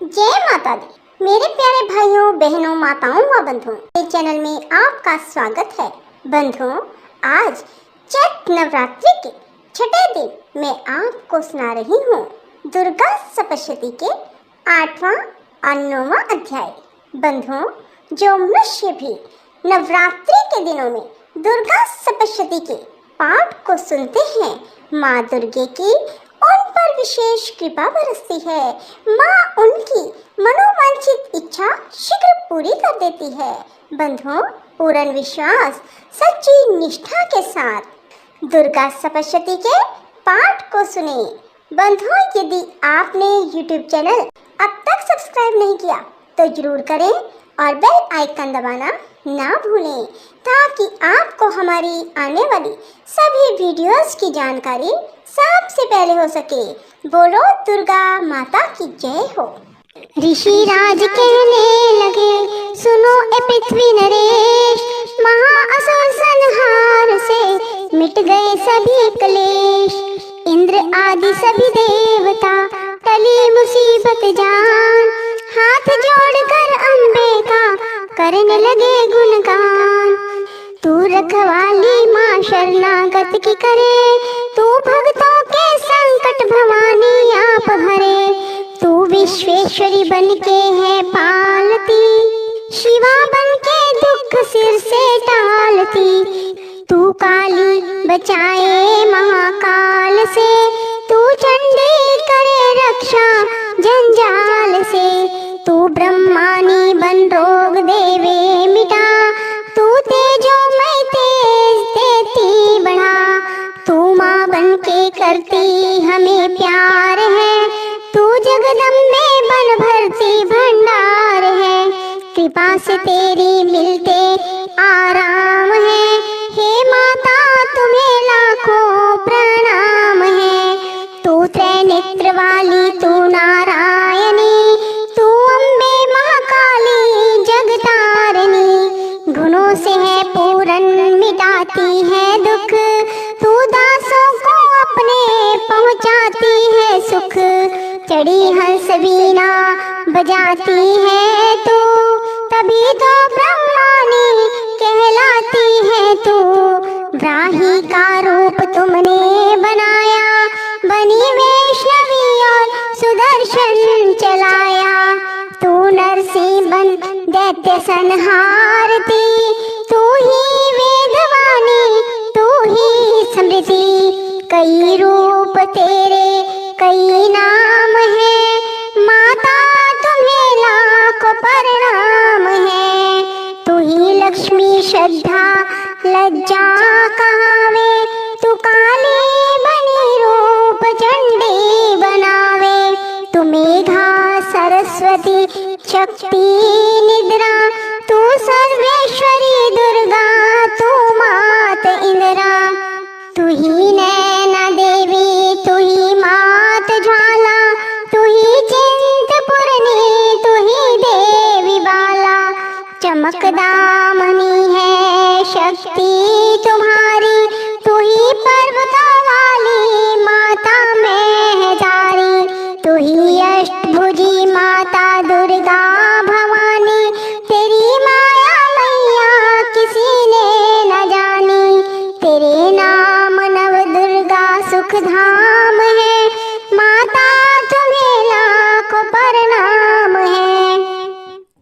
जय माता दी। मेरे प्यारे भाइयों बहनों माताओं व बंधुओं, इस चैनल में आपका स्वागत है। बंधुओं, आज चैत नवरात्रि के छठे दिन मैं आपको सुना रही हूँ दुर्गा सप्तशती के 8वां और 9वां अध्याय। बंधुओं, जो मनुष्य भी नवरात्रि के दिनों में दुर्गा सप्तशती के पाठ को सुनते हैं, माँ दुर्गे की उन पर विशेष कृपा बरसती है। माँ उनकी मनोवांछित इच्छा शीघ्र पूरी कर देती है। बंधुओं, पूर्ण विश्वास सच्ची निष्ठा के साथ दुर्गा सप्तशती के पाठ को सुने। बंधुओं, यदि आपने YouTube चैनल अब तक सब्सक्राइब नहीं किया तो जरूर करें और बेल आइकन दबाना ना भूलें, ताकि आपको हमारी आने वाली सभी वीडियोस की जानकारी सबसे पहले हो सके। बोलो दुर्गा माता की जय हो। ऋषि राज कहने लगे, सुनो ए पृथ्वी नरेश, महाअसुर संहार से मिट गए सभी क्लेश। इंद्र आदि सभी देवता टली मुसीबत जान, हाथ जोड़कर अम्बे का करने लगे गुणगान। तू रखवाली माँ शरणागत की करे, तू भक्तों के संकट भवानी आप हरे। तू विश्वेश्वरी बन के है पालती, शिवा बन के दुख सिर से टालती। तू काली बचाए महाकाल से, तू चंडी करे रक्षा जंजाल से। तू ब्रह्मानी बन रोग देवे मिटा, तू तेजोमय तेज देती बढ़ा। तू माँ बन के करती हमें प्यार है, तू जगदम्बे बन भरती भंडार है। कृपा से तेरी मिलते आराम है, हे माता तुम्हें लाखों प्रणाम है। तू त्रैनेत्र वाली, तू नारायणी, तू अम्बे महाकाली जगतारिणी। गुणों से है पूर्ण मिटाती है दुख, तू दासों को अपने पहुँचाती है सुख। चढ़ी हंस वीणा बजाती है तू, तभी तो ब्रह्मानी कहलाती है तू। व्राही का रूप तुमने बनाया, बनी वैष्णवी और सुदर्शन चलाया। तू नरसिंह बन दैत्य संहारती, तू ही वेदवाणी, तू ही स्मृति। कई रूप तेरे कई नाम है, माता तुम्हें लाखों प्रणाम है। तू ही लक्ष्मी श्रद्धा लज्जा कहावे, तू काली बनी रूप चंडी बनावे। तू मेघा सरस्वती शक्ति निद्रा, तू सर्वेश्वरी दुर्गा, तू मात इंद्रा। तू ही नैना देवी, तू ही मात ज्वाला, तू ही चिंतपूर्णी, तू ही देवी बाला। चमक दामनी है शक्ति तुम्हारी, तू ही पर्वतों वाली माता महजारी। तू ही अष्टभुजी माता दुर्गा भवानी, तेरी माया मैया किसी ने न जानी। तेरे नाम नव दुर्गा सुख धाम है, माता तुम्हें लाखों प्रणाम है।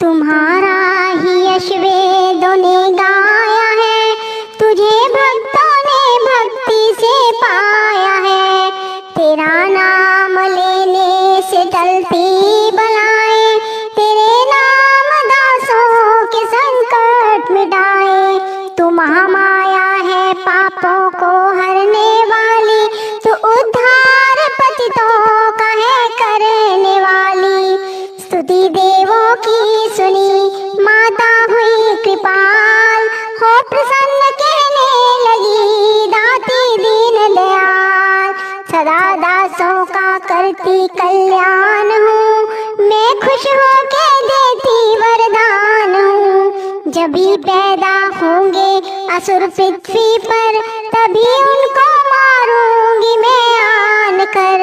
तुम्हारा ही यश वेदों ने गाया है, तुझे भक्तों ने भक्ति से पाया है। तेरा नाम लेने से टलती बलाएं, तेरे नाम दासों के संकट मिटाए। तू महामाया है पापों को हरने वाली, तू उद्धार पतितों का है करने वाली। स्तुति देवों की सुनी, माता हुई कृपाल, हो प्रसन्न कहने लगी दाती दीन दयाल। सदा दासों का करती कल्याण हूँ, मैं खुश होके देती वरदान हूँ। जब भी पैदा होंगे असुर पृथ्वी पर, तभी उनको मारूंगी मैं आन कर।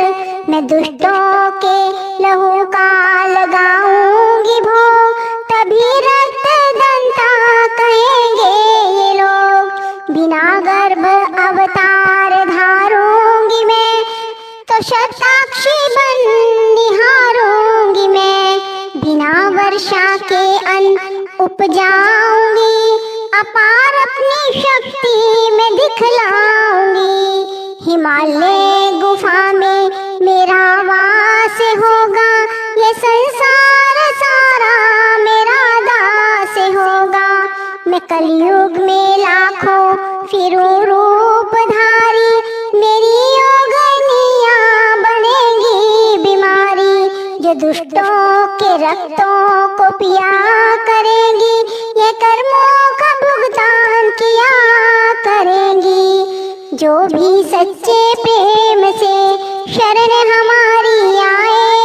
मैं दुष्टों के लहू का लगा शताक्षी बन निहारूंगी मैं, बिना वर्षा के अन्न उपजाऊंगी, अपार अपनी शक्ति में दिखलाऊंगी। हिमालय गुफा में मेरा वास होगा, ये संसार सारा मेरा दास होगा। मैं कलयुग में लाखों फिरूं रूपधारी, मेरी योगनियाँ बनेगी बीमारी, जो दुष्टों के रक्तों को पिया करेंगी, ये कर्मों का भुगतान किया करेंगी। जो भी सच्चे प्रेम से शरण हमारी आए,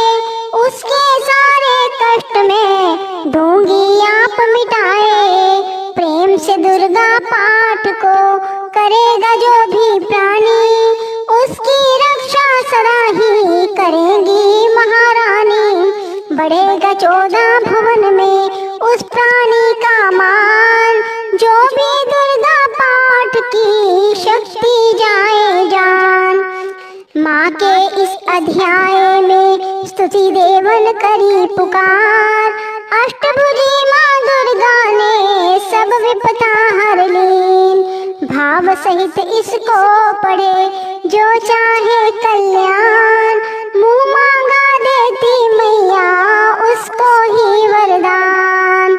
उसके सारे कष्ट में दूंगी आप मिटाए। प्रेम से दुर्गा पाठ को करेगा जो भी प्राणी, उसकी रक्षा सदा ही करेंगी महारानी। बढ़ेगा 14 भुवन में उस प्राणी का मान, जो भी दुर्गा पाठ की शक्ति जाए जान। माँ के इस अध्याय में स्तुति देवन करी पुकार, अष्टभुजी माँ दुर्गा ने सब विपदा हर ली। भाव सहित इसको पढ़े जो चाहे कल्याण, मुँह मांगा देती मैया उसको ही वरदान।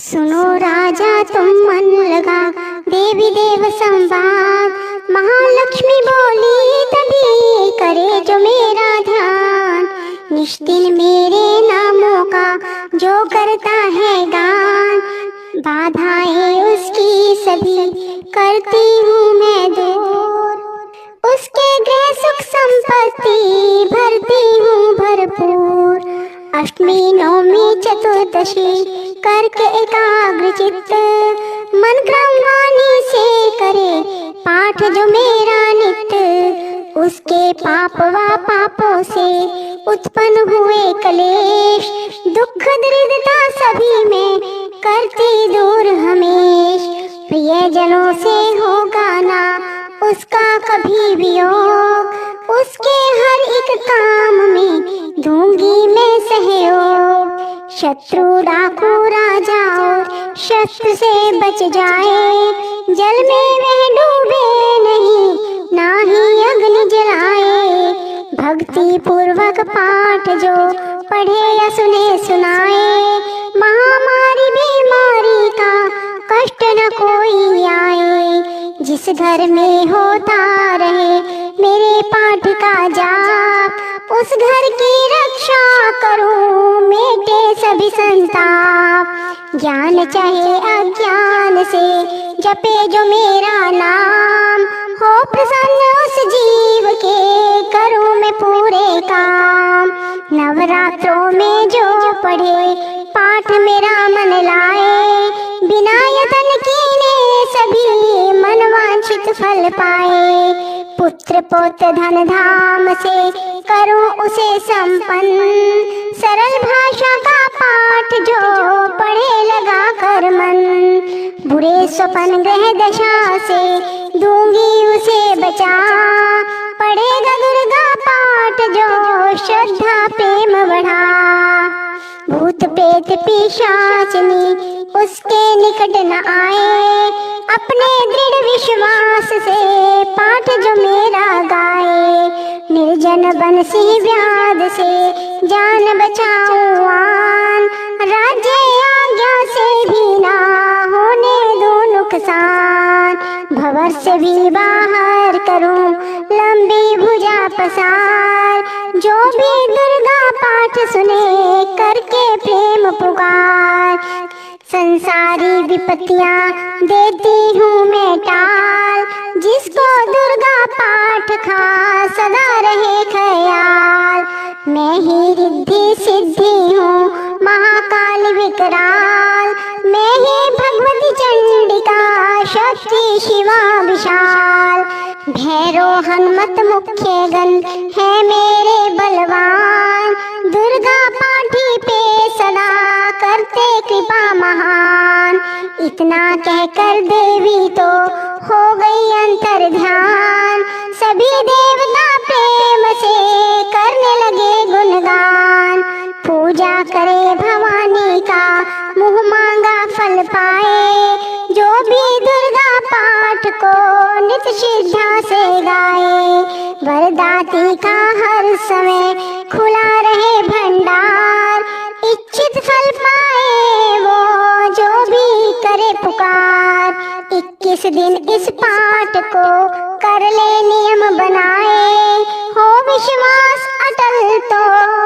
सुनो राजा तुम मन लगा, देवी देव संवाद, महालक्ष्मी बोली तभी करे जो मेरा ध्यान। निश्चिन मेरे नामों का जो करता है गान, बाधाएं उसकी सभी करती हूँ मैं दूर, उसके गृह सुख संपत्ति भरती हूँ भरपूर। अष्टमी नवमी चतुर्दशी करके एकाग्र चित्त, मन क्रम वाणी से करे पाठ जो मेरा नित्य। उसके पाप व पापों से उत्पन्न हुए कलेश, दुख दरिद्रता सभी में करती दूर हमेश। प्रियजनों से होगा ना उसका कभी वियोग, उसके हर एक काम में दूंगी मैं सहयोग। शत्रु डाकू राजा और शस्त्र से बच जाए, जल में वह डूबे नहीं ना ही अग्नि जलाए। भक्ति पूर्वक पाठ जो पढ़े या सुने सुनाए, महामारी बीमारी का कष्ट न कोई आए। जिस घर में होता रहे मेरे पाठ का जाप, उस घर की रक्षा करूं मिटे सभी संताप। ज्ञान चाहे अज्ञान से जपे जो मेरा नाम, हो प्रसन्न उस जीव के करूं मैं पूरे काम। नवरात्रों में जो पढ़े पाठ मेरा मन लाए, बिना यतन कीने सभी मनवांछित फल पाए। पुत्र पौत्र धन धाम से करूं उसे संपन्न, सरल भाषा का पाठ जो पढ़े लगा कर मन। बुरे स्वप्न ग्रह दशा से दूंगी उसे बचा, पढ़ेगा दुर्गा पाठ जो श्रद्धा प्रेम बढ़ा। भूत प्रेत पिशाचनी उसके निकट न आए, अपने दृढ़ विश्वास से पाठ जो मेरा गाए। निर्जन बंसी व्याध से जान बचाऊं आन, राज्य आज्ञा से भी ना होने दो नुकसान। भंवर से भी बाहर करूं लंबी भुजा पसार, जो भी दुर्गा पाठ सुने करके प्रेम पुकार। संसारी विपत्तियां देती हूँ मैं टाल, जिसको दुर्गा पाठ का सदा रहे ख्याल। मैं ही रिद्धि सिद्धि हूँ महाकाल विकराल, मैं ही भगवती चंडिका शक्ति शिवा विशाल। भैरव हनुमत मुख्य गण है मेरे बलवान, दुर्गा पाठी पे सदा करते कृपा महान। इतना कहकर देवी तो हो गई अंतर ध्यान, सभी देवता प्रेम से को नित श्रद्धा से गाए। वरदाती का हर समय खुला रहे भंडार, इच्छित फल पाए वो जो भी करे पुकार। 21 दिन इस पाठ को कर ले नियम बनाए, हो विश्वास अटल तो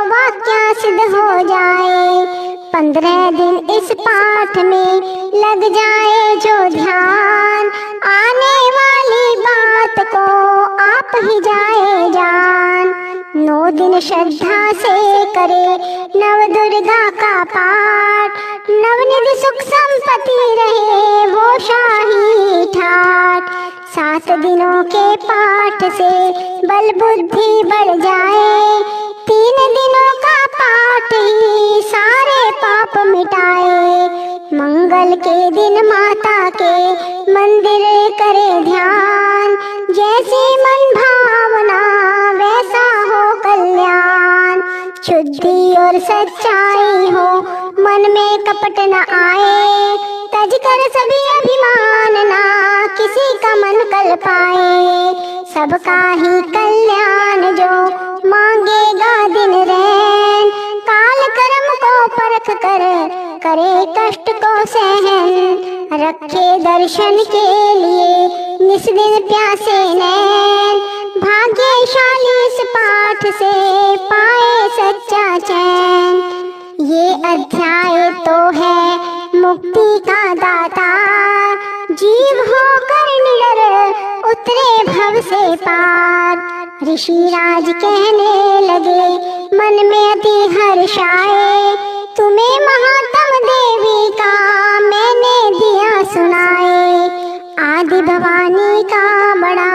वाक्य सिद्ध हो जाए। 15 दिन इस पाठ में लग जाए जो ध्यान, आने वाली बात को आप ही जाए जान। 9 दिन श्रद्धा से करे नव दुर्गा का पाठ, नवनिधि सुख संपत्ति रहे वो शाही ठाठ। 7 दिनों के पाठ से बल बुद्धि बढ़ जाए, 3 दिनों का पाठ ही सारे पाप मिटाए। मंगल के दिन माता के मंदिर करे ध्यान, जैसी मन भावना वैसा हो कल्याण। शुद्धि और सच्चाई हो मन में कपट न आए, तज कर सभी अभिमान ना किसी का मन कल पाए। सबका ही कल्याण जो मांगेगा दिन रैन, काल कर्म को परख कर करे कष्ट को सहन। रखे दर्शन के लिए निस्दिन प्यासे नैन, भाग्यशाली इस पाठ से पाए सच्चा चैन। ये अध्याय तो है मुक्ति का दाता, जीव होकर निडर उतरे भव से पार। ऋषि राज कहने लगे मन में अति हर्ष आए, तुम्हें महात्म देवी का मैंने दिया सुनाए। आदि भवानी का बड़ा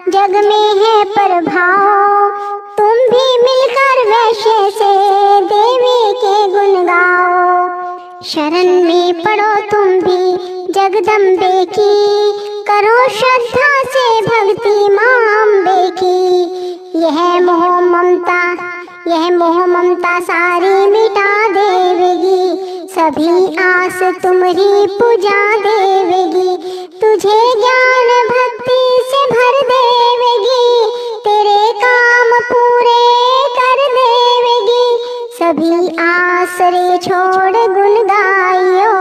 जग में है प्रभाव, तुम भी मिलकर वैश्य से देवी के गुण गाओ। शरण में पड़ो तुम भी जगदम्बे की, करो श्रद्धा से भक्ति माँ अम्बे की। यह मोह ममता सारी मिटा देवेगी, सभी आस तुम्हारी पूजा देवेगी। तुझे ज्ञान भक्ति से भर देवेगी, तेरे काम पूरे कर देवेगी। सभी आसरे छोड़ गुण गाइयो,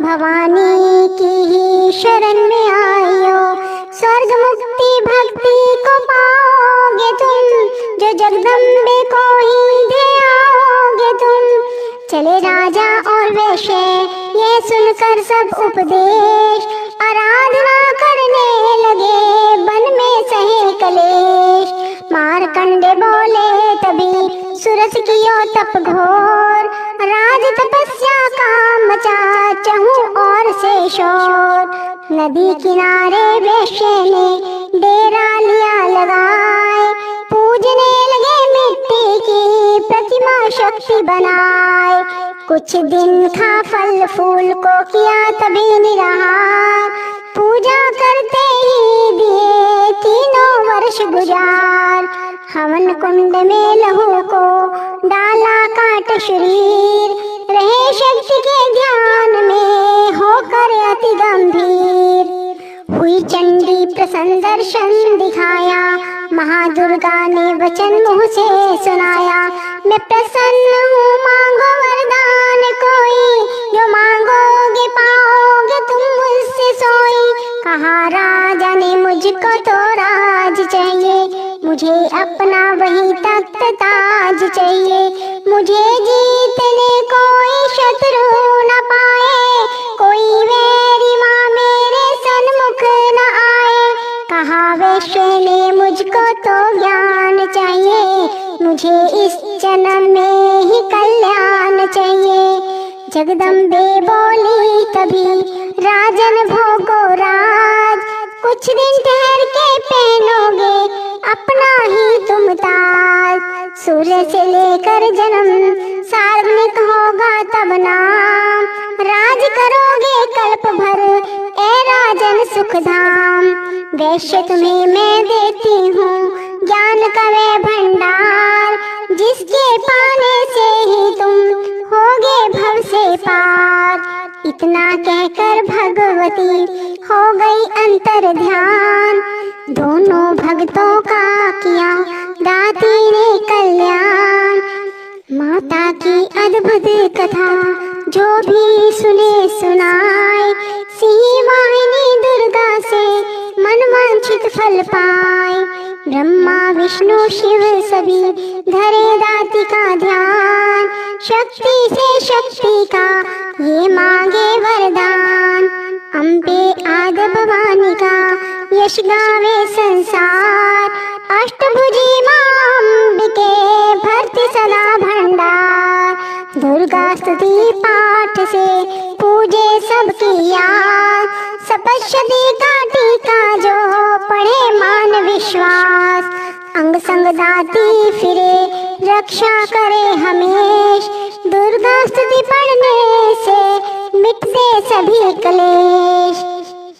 भवानी की ही शरण में आइयो। स्वर्ग मुक्ति भक्ति को पाओगे तुम, जो जगदम्बे को ही दे आओगे तुम। चले राजा और वैश्य ये सुनकर सब उपदेश, आराधना करने लगे वन में सहे कलेश। मारकंडे बोले तभी सुरस कियो तप घोर, राज तपस्या का मचा चहु और से शोर। नदी किनारे वैश्य ने डेरा लिया लगाए, पूजने लगे मिट्टी की प्रतिमा शक्ति बनाए। कुछ दिन खा फल फूल को किया तभी निराहार, पूजा करते ही दिए 3 वर्ष गुजार। हवन कुंड में लहू को डाला काट शरीर, रहे शक्ति के ध्यान में होकर अति गंभीर। हुई चंडी प्रसन्न दर्शन दिखाया, महादुर्गा ने वचन मुँह से सुनाया। मैं प्रसन्न हूँ मांगो वरदान कोई, जो मांगोगे पाओगे तुम मुझसे सोई। कहा राजा ने मुझको तो राज चाहिए, मुझे अपना वही तख्त ताज चाहिए। मुझे जीतने कोई शत्रु न पाए, कोई वैरी माँ मेरे सन्मुख न आए। कहा वैश्य ने मुझको तो ज्ञान चाहिए, मुझे इस जन्म में ही कल्याण चाहिए। जगदम्बे बोली तभी राजन भोगो राज, कुछ दिन ठहर के पहनोगे अपना ही तुम ताज। सूर्य से लेकर जन्म सार्वजनिक होगा तब नाम, राज करोगे कल्प भर ए राजन सुखधाम। वैश्य तुम्हें मैं देती हूँ ज्ञान का वह भंडार, जिसके पाने से ही तुम होगे भव से पार। इतना कहकर भगवती हो गई अंतर ध्यान। दोनों भक्तों का किया दाती ने कल्याण। माता की अद्भुत कथा जो भी सुने सुनाए, सिंह वाहिनी दुर्गा से मनवांछित फल पाए। ब्रह्मा विष्णु शिव सभी धरे दाती का ध्यान, शक्ति से शक्ति का ये मांगे वरदान। अम्बे आद भवानी का यश गावे संसार, अष्टभुजी मां अम्बिके भरती सदा भंडार। दुर्गा स्तुति पाठ से पूजे सबकी याद, सपश्यति का टीका जो पढ़े मान विश्वास। अंग संग दाती फिरे रक्षा करे हमेश, दुर्गा स्तुति पढ़ने से मिटते सभी कलेश।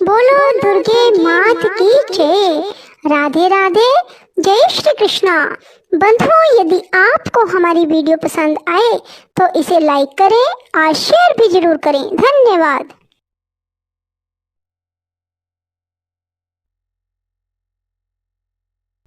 बोलो दुर्गे मात की जय। राधे राधे, जय श्री कृष्णा। बंधुओं, यदि आपको हमारी वीडियो पसंद आए तो इसे लाइक करें और शेयर भी जरूर करें। धन्यवाद।